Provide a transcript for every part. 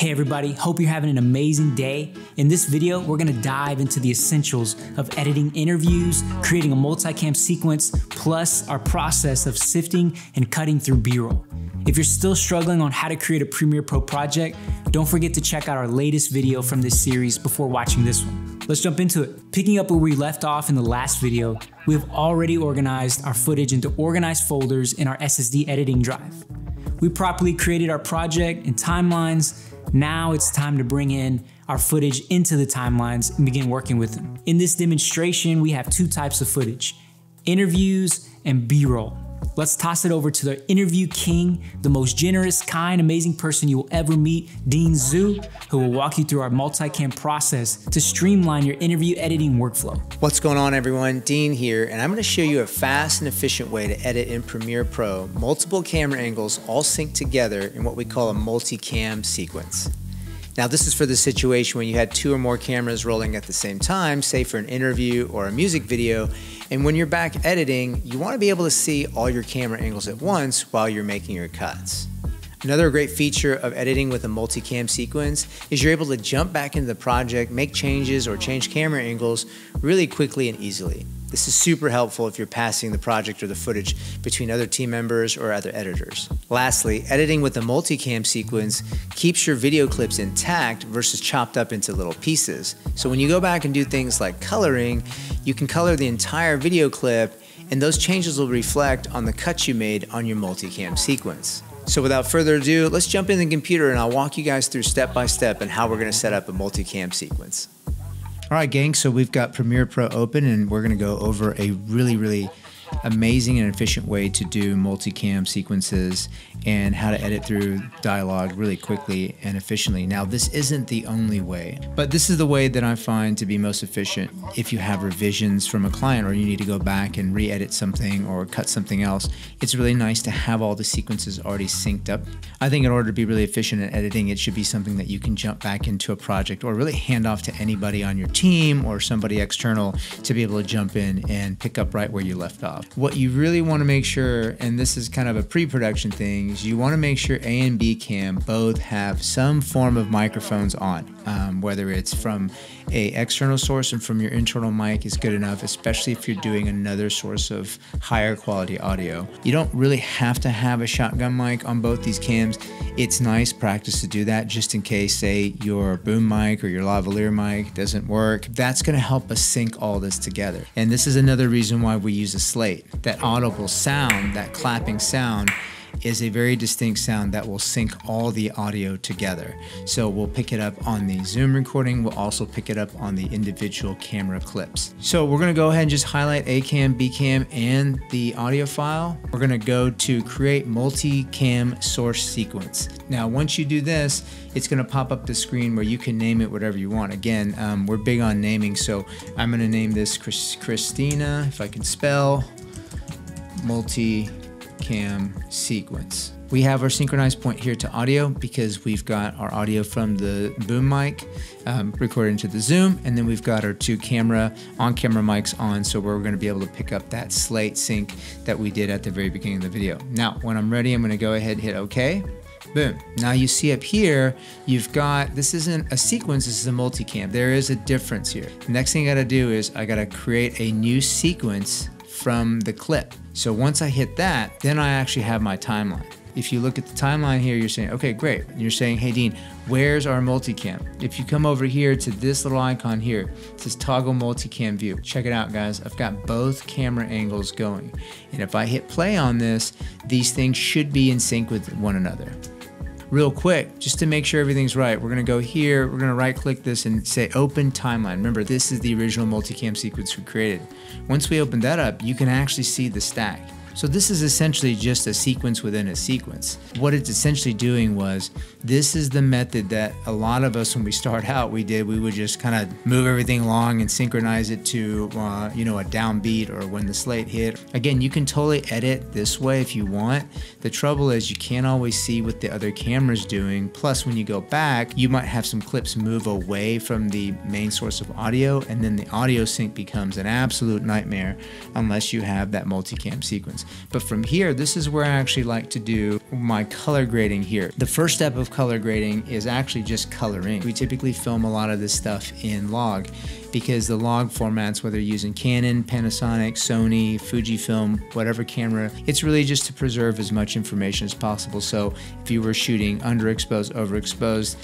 Hey everybody, hope you're having an amazing day. In this video, we're gonna dive into the essentials of editing interviews, creating a multicam sequence, plus our process of sifting and cutting through B-roll. If you're still struggling on how to create a Premiere Pro project, don't forget to check out our latest video from this series before watching this one. Let's jump into it. Picking up where we left off in the last video, we have already organized our footage into organized folders in our SSD editing drive. We properly created our project and timelines. Now it's time to bring in our footage into the timelines and begin working with them. In this demonstration, we have two types of footage, interviews and B-roll. Let's toss it over to the interview king, the most generous, kind, amazing person you will ever meet, Dean Zhu, who will walk you through our multicam process to streamline your interview editing workflow. What's going on, everyone? Dean here, and I'm going to show you a fast and efficient way to edit in Premiere Pro multiple camera angles all synced together in what we call a multicam sequence. Now, this is for the situation when you had two or more cameras rolling at the same time, say for an interview or a music video, and when you're back editing, you want to be able to see all your camera angles at once while you're making your cuts. Another great feature of editing with a multicam sequence is you're able to jump back into the project, make changes, or change camera angles really quickly and easily. This is super helpful if you're passing the project or the footage between other team members or other editors. Lastly, editing with a multicam sequence keeps your video clips intact versus chopped up into little pieces. So when you go back and do things like coloring, you can color the entire video clip, and those changes will reflect on the cuts you made on your multicam sequence. So without further ado, let's jump in the computer and I'll walk you guys through step by step and how we're going to set up a multicam sequence. All right, gang, so we've got Premiere Pro open and we're going to go over a really amazing and efficient way to do multicam sequences and how to edit through dialogue really quickly and efficiently. Now, this isn't the only way, but this is the way that I find to be most efficient if you have revisions from a client or you need to go back and re-edit something or cut something else. It's really nice to have all the sequences already synced up. I think in order to be really efficient at editing, it should be something that you can jump back into a project or really hand off to anybody on your team or somebody external to be able to jump in and pick up right where you left off. What you really want to make sure, and this is kind of a pre-production thing, is you want to make sure A and B cam both have some form of microphones on, whether it's from a external source and from your internal mic is good enough, especially if you're doing another source of higher quality audio. You don't really have to have a shotgun mic on both these cams. It's nice practice to do that just in case, say, your boom mic or your lavalier mic doesn't work. That's going to help us sync all this together. And this is another reason why we use a slate. That audible sound, that clapping sound, is a very distinct sound that will sync all the audio together. So we'll pick it up on the Zoom recording. We'll also pick it up on the individual camera clips. So we're gonna go ahead and just highlight A cam, B cam, and the audio file. We're gonna go to create multicam source sequence. Now, once you do this, it's gonna pop up the screen where you can name it whatever you want. Again, we're big on naming, so I'm gonna name this Christina, if I can spell, multicam sequence. We have our synchronized point here to audio because we've got our audio from the boom mic recorded into the Zoom, and then we've got our two on-camera mics on, so we're going to be able to pick up that slate sync that we did at the very beginning of the video. Now, when I'm ready, I'm going to go ahead and hit OK. Boom. Now you see up here, you've got, this isn't a sequence, this is a multicam. There is a difference here. The next thing I got to do is I got to create a new sequence from the clip. So once I hit that, then I actually have my timeline. If you look at the timeline here, you're saying, okay, great. And you're saying, hey, Dean, where's our multicam? If you come over here to this little icon here, it says toggle multicam view. Check it out, guys. I've got both camera angles going. And if I hit play on this, these things should be in sync with one another. Real quick, just to make sure everything's right, we're gonna go here, we're gonna right click this and say open timeline. Remember, this is the original multicam sequence we created. Once we open that up, you can actually see the stack. So this is essentially just a sequence within a sequence. What it's essentially doing was, this is the method that a lot of us when we start out, we would just kind of move everything along and synchronize it to you know, a downbeat or when the slate hit. Again, you can totally edit this way if you want. The trouble is you can't always see what the other camera's doing. Plus, when you go back, you might have some clips move away from the main source of audio, and then the audio sync becomes an absolute nightmare unless you have that multicam sequence. sequence. But from here, this is where I actually like to do my color grading here. The first step of color grading is actually just coloring. We typically film a lot of this stuff in log because the log formats, whether you're using Canon, Panasonic, Sony, Fujifilm, whatever camera, it's really just to preserve as much information as possible. So if you were shooting underexposed, overexposed,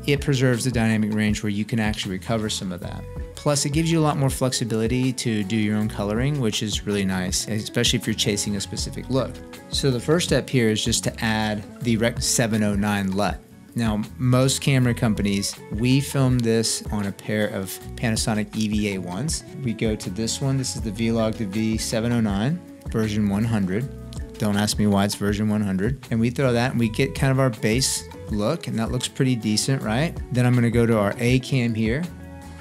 it preserves the dynamic range where you can actually recover some of that. Plus, it gives you a lot more flexibility to do your own coloring, which is really nice, especially if you're chasing a specific look. So the first step here is just to add the Rec 709 LUT. Now, most camera companies, we film this on a pair of Panasonic EVA1s. We go to this one. This is the Vlog the V709, version 100. Don't ask me why it's version 100. And we throw that and we get kind of our base look, and that looks pretty decent, right? Then I'm gonna go to our A cam here.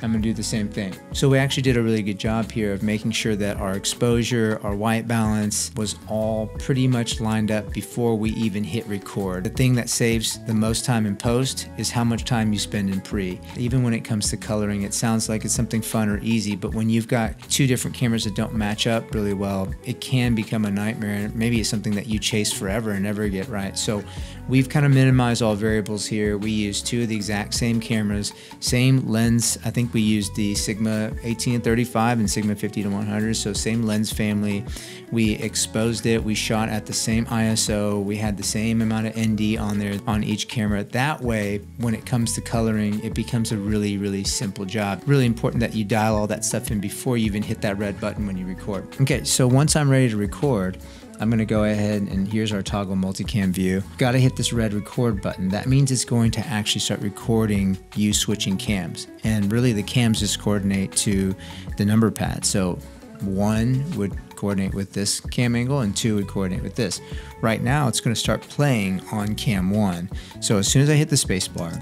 I'm gonna do the same thing. So we actually did a really good job here of making sure that our exposure, our white balance was all pretty much lined up before we even hit record. The thing that saves the most time in post is how much time you spend in pre. Even when it comes to coloring, it sounds like it's something fun or easy, but when you've got two different cameras that don't match up really well, it can become a nightmare, and maybe it's something that you chase forever and never get right. So we've kind of minimized all variables here. We use two of the exact same cameras, same lens. I think we used the Sigma 18-35 and Sigma 50-100, so same lens family. We exposed it, we shot at the same ISO, we had the same amount of ND on there on each camera. That way, when it comes to coloring, it becomes a really, really simple job. Really important that you dial all that stuff in before you even hit that red button when you record. Okay, so once I'm ready to record, I'm gonna go ahead and here's our toggle multicam view. Gotta hit this red record button. That means it's going to actually start recording you switching cams. And really the cams just coordinate to the number pad. So 1 would coordinate with this cam angle and 2 would coordinate with this. Right now it's gonna start playing on cam 1. So as soon as I hit the space bar,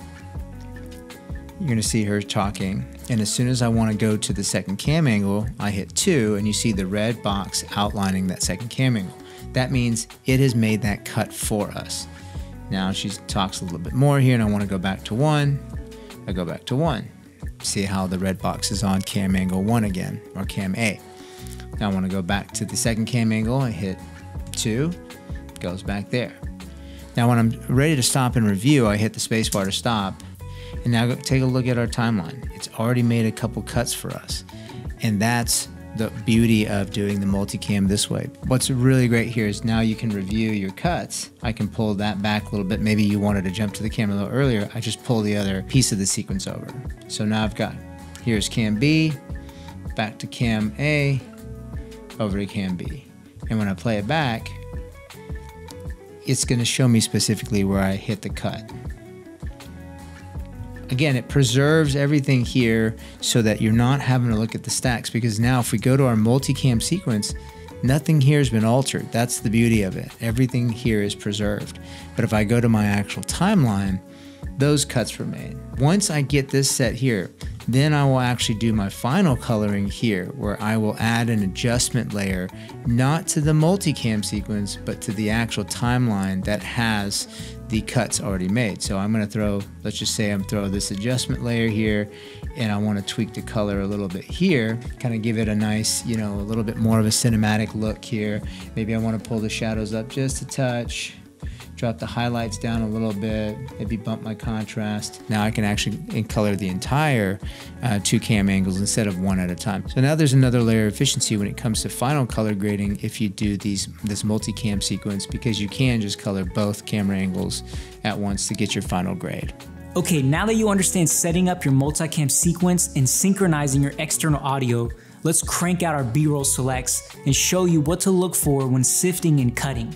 you're gonna see her talking. And as soon as I wanna go to the second cam angle, I hit 2 and you see the red box outlining that second cam angle. That means it has made that cut for us. Now she talks a little bit more here and I wanna go back to 1. I go back to 1. See how the red box is on cam angle 1 again, or cam A. Now I wanna go back to the second cam angle, I hit 2, it goes back there. Now when I'm ready to stop and review, I hit the space bar to stop. And now take a look at our timeline. It's already made a couple cuts for us. And that's the beauty of doing the multicam this way. What's really great here is now you can review your cuts. I can pull that back a little bit. Maybe you wanted to jump to the camera a little earlier. I just pull the other piece of the sequence over. So now I've got, here's cam B, back to cam A, over to cam B. And when I play it back, it's gonna show me specifically where I hit the cut. Again, it preserves everything here so that you're not having to look at the stacks, because now if we go to our multicam sequence, nothing here has been altered. That's the beauty of it. Everything here is preserved. But if I go to my actual timeline, those cuts were made. Once I get this set here, then I will actually do my final coloring here, where I will add an adjustment layer, not to the multicam sequence, but to the actual timeline that has the cuts already made. So I'm gonna throw, let's just say I'm throwing this adjustment layer here, and I wanna tweak the color a little bit here, kind of give it a nice, you know, a little bit more of a cinematic look here. Maybe I wanna pull the shadows up just a touch, drop the highlights down a little bit, maybe bump my contrast. Now I can actually color the entire 2 cam angles instead of 1 at a time. So now there's another layer of efficiency when it comes to final color grading if you do this multicam sequence, because you can just color both camera angles at once to get your final grade. Okay, now that you understand setting up your multicam sequence and synchronizing your external audio, let's crank out our B-roll selects and show you what to look for when sifting and cutting.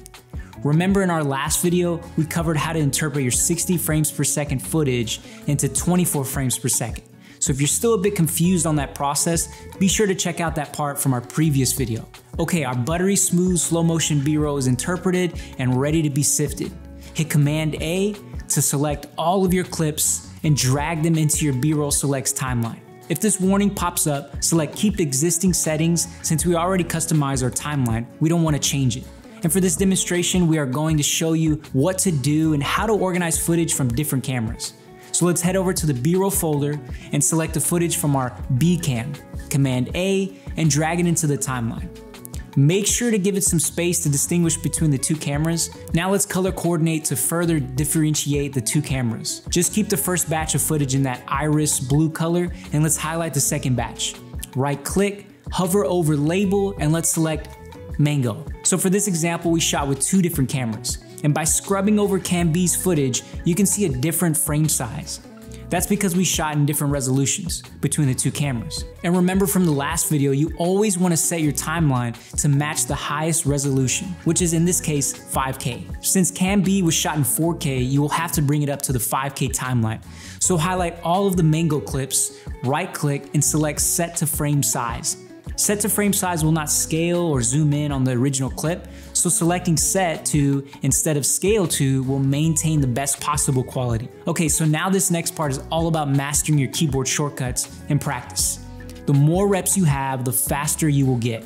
Remember in our last video, we covered how to interpret your 60 frames per second footage into 24 frames per second. So if you're still a bit confused on that process, be sure to check out that part from our previous video. Okay, our buttery smooth slow motion B-roll is interpreted and ready to be sifted. Hit Command A to select all of your clips and drag them into your B-roll selects timeline. If this warning pops up, select keep existing settings. Since we already customized our timeline, we don't want to change it. And for this demonstration, we are going to show you what to do and how to organize footage from different cameras. So let's head over to the B-roll folder and select the footage from our B cam. Command A and drag it into the timeline. Make sure to give it some space to distinguish between the two cameras. Now let's color coordinate to further differentiate the two cameras. Just keep the first batch of footage in that iris blue color, and let's highlight the second batch. Right click, hover over label, and let's select Mango. So for this example, we shot with two different cameras. And by scrubbing over Cam B's footage, you can see a different frame size. That's because we shot in different resolutions between the two cameras. And remember from the last video, you always want to set your timeline to match the highest resolution, which is in this case 5K. Since Cam B was shot in 4K, you will have to bring it up to the 5K timeline. So highlight all of the Mango clips, right click, and select Set to Frame Size. Set to frame size will not scale or zoom in on the original clip, so selecting set to instead of scale to will maintain the best possible quality. Okay, so now this next part is all about mastering your keyboard shortcuts in practice. The more reps you have, the faster you will get.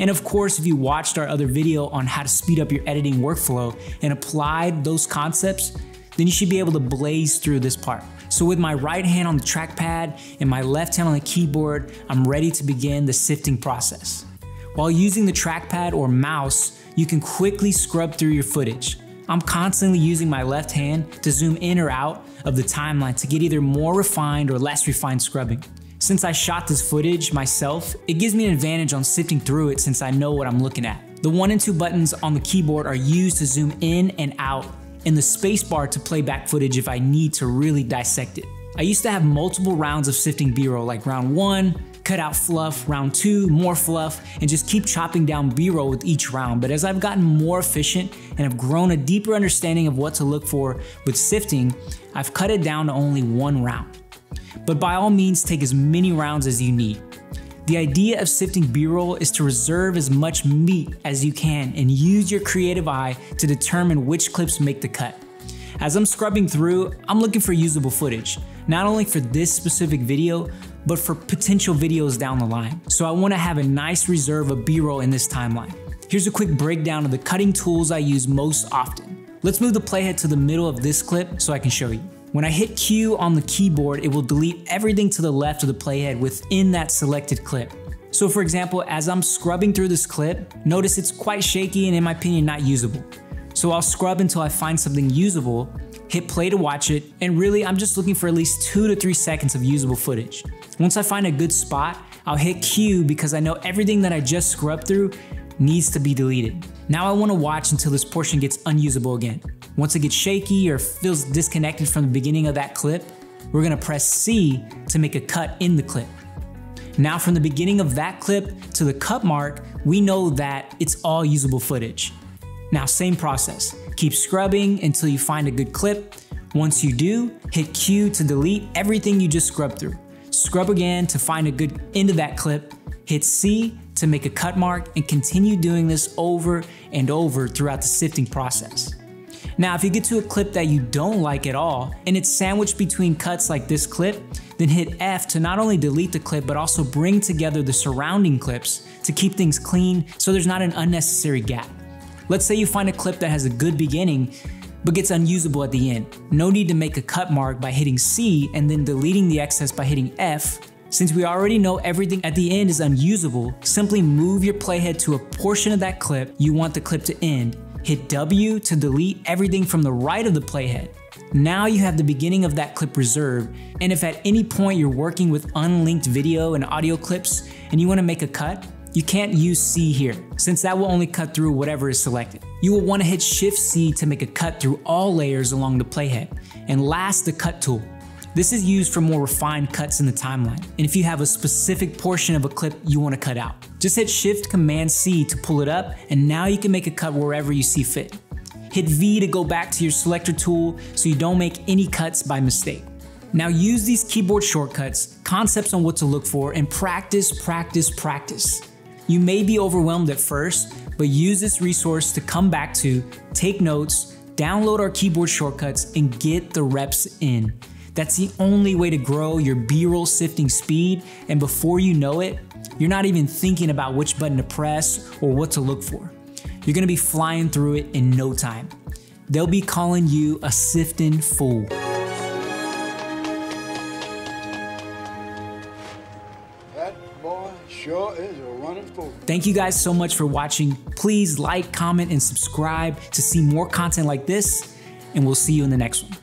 And of course, if you watched our other video on how to speed up your editing workflow and applied those concepts, then you should be able to blaze through this part. So with my right hand on the trackpad and my left hand on the keyboard, I'm ready to begin the sifting process. While using the trackpad or mouse, you can quickly scrub through your footage. I'm constantly using my left hand to zoom in or out of the timeline to get either more refined or less refined scrubbing. Since I shot this footage myself, it gives me an advantage on sifting through it since I know what I'm looking at. The 1 and 2 buttons on the keyboard are used to zoom in and out, and the spacebar to play back footage if I need to really dissect it. I used to have multiple rounds of sifting B-roll, like round 1, cut out fluff, round 2, more fluff, and just keep chopping down B-roll with each round. But as I've gotten more efficient and have grown a deeper understanding of what to look for with sifting, I've cut it down to only 1 round. But by all means, take as many rounds as you need. The idea of sifting B-roll is to reserve as much meat as you can and use your creative eye to determine which clips make the cut. As I'm scrubbing through, I'm looking for usable footage, not only for this specific video, but for potential videos down the line. So I want to have a nice reserve of B-roll in this timeline. Here's a quick breakdown of the cutting tools I use most often. Let's move the playhead to the middle of this clip so I can show you. When I hit Q on the keyboard, it will delete everything to the left of the playhead within that selected clip. So for example, as I'm scrubbing through this clip, notice it's quite shaky and in my opinion, not usable. So I'll scrub until I find something usable, hit play to watch it, and really I'm just looking for at least 2 to 3 seconds of usable footage. Once I find a good spot, I'll hit Q because I know everything that I just scrubbed through needs to be deleted. Now I want to watch until this portion gets unusable again. Once it gets shaky or feels disconnected from the beginning of that clip, we're gonna press C to make a cut in the clip. Now from the beginning of that clip to the cut mark, we know that it's all usable footage. Now same process, keep scrubbing until you find a good clip. Once you do, hit Q to delete everything you just scrubbed through. Scrub again to find a good end of that clip, hit C to make a cut mark, and continue doing this over and over throughout the sifting process. Now, if you get to a clip that you don't like at all, and it's sandwiched between cuts like this clip, then hit F to not only delete the clip, but also bring together the surrounding clips to keep things clean so there's not an unnecessary gap. Let's say you find a clip that has a good beginning, but gets unusable at the end. No need to make a cut mark by hitting C and then deleting the excess by hitting F. Since we already know everything at the end is unusable, simply move your playhead to a portion of that clip you want the clip to end. Hit W to delete everything from the right of the playhead. Now you have the beginning of that clip reserved, and if at any point you're working with unlinked video and audio clips and you want to make a cut, you can't use C here, since that will only cut through whatever is selected. You will want to hit Shift C to make a cut through all layers along the playhead. And last, the cut tool. This is used for more refined cuts in the timeline, and if you have a specific portion of a clip you want to cut out. Just hit Shift Command C to pull it up, and now you can make a cut wherever you see fit. Hit V to go back to your selector tool so you don't make any cuts by mistake. Now use these keyboard shortcuts, concepts on what to look for, and practice, practice, practice. You may be overwhelmed at first, but use this resource to come back to, take notes, download our keyboard shortcuts, and get the reps in. That's the only way to grow your B-roll sifting speed, and before you know it, you're not even thinking about which button to press or what to look for. You're gonna be flying through it in no time. They'll be calling you a sifting fool. That boy sure is a running fool. Thank you guys so much for watching. Please like, comment, and subscribe to see more content like this, and we'll see you in the next one.